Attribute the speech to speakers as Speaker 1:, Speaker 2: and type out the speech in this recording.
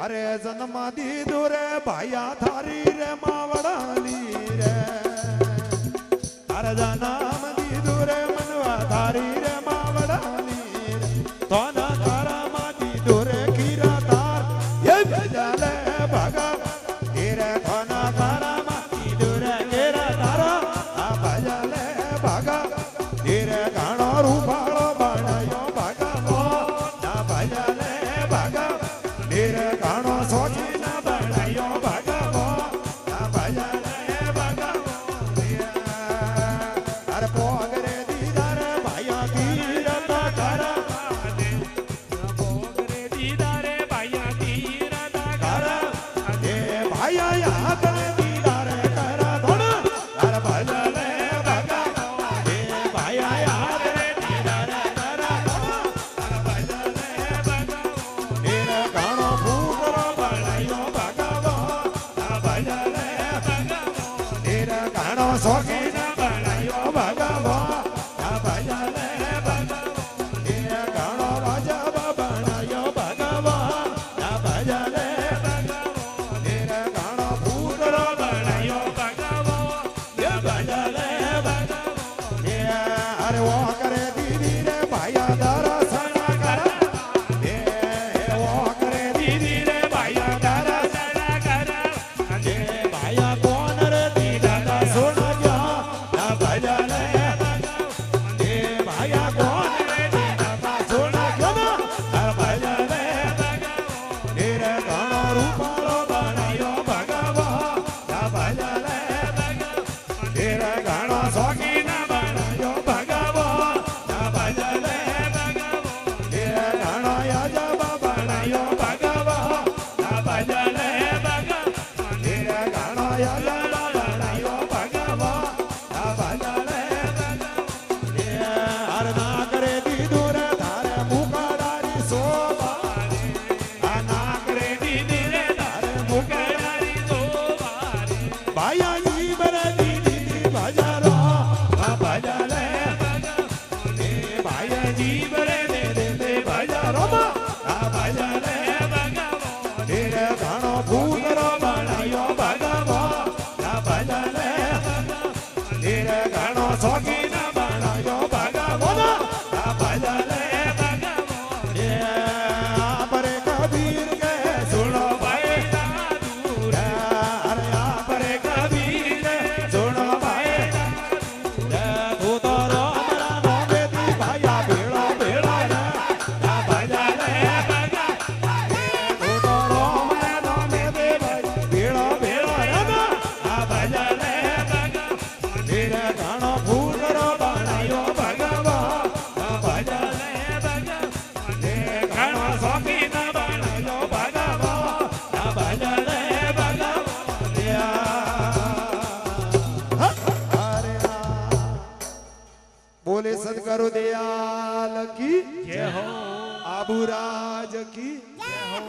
Speaker 1: अरे जन्म दीदू रे भाया थारी रे मावड़ानी रे अरे जन्म दीदू रे मनवा थारी रे मावड़ानी रे तो ना तारा मा दीदू रे कीरा तार ये भजले भगा रे तो ना तारा मा दीदू रे कीरा तारा आ भजले भगा रे गाणो रूपाळो बनायो भगवो ना भजले भगा रे गाणो सोची ना बनायो भगवो ना भजले भगवो अरे पोगरे दीदार भाया तीरथ करा
Speaker 2: पोगरे दीदार भाया तीरथ करा
Speaker 1: ए भाया या करे दीदार करा धोना अरे भजले भगवो ए भाया या करे दीदार करा धोना अरे भजले भगवो रे गाणो फूटरो बनायो भगवो ना भजले भगवो रे गाणो सोखी ना बनायो भगवो ना भजले भगवो रे गाणो राजा बनायो भगवो ना भजले भगवो रे गाणो फूटरो बनायो भगवो ना भजले भगवो रे अरे वो करे दीदी रे भाया दर्शन करा रे वो करे दीदी रे भाया दर्शन करा रे भाया कौन रे दीदा दा सुन जा ना भजले भगवो रे भाया कौन रे दीदा दा सुन जा ना भजले भगवो रे गाणो रूपाळो बनायो भगवो ना भजले भगवो रे गाणो सोगी ना बनायो भगवो ना भजले भगवो रे गाणो याजब बनायो भगवो ना भजले भगवो रे गाणो याजब बनायो भगवो ना भजले भगवो रे हर ना करे दीदू रे धारे मुकाडारी शोभा आ ना करे दीदी रे धारे मुकाडारी
Speaker 2: तोवारे
Speaker 1: भाया जी बरे दीदी भजरो आ भजले भगवो रे भाया जी बरे दे भजरो आ भजले भगवो रे गाणो फूटरो बनायो भगवो आ भजले भगवो रे गाणो सोगी ना बनायो भगवो आ भजले भगवो रे आपरे कबीर के सुनो भाई
Speaker 2: दूर
Speaker 1: अरे आपरे कबीर के सुनो भाई तू तो राम राम बेटी भाया भेड़ो भेड़ो रे आ भजले भगवो तू तो राम राम बेटी भाई भेड़ो भेड़ो रे आ भजले भगवो रे गाणो फूटरो बनायो भगवो आ भजले भगवो रे गाणो सोगी ना बनायो भगवो आ भजले भगवो रे हरे राम बोले सदगुरु दयाल की
Speaker 2: जय हो
Speaker 1: आबूराज की
Speaker 2: जय हो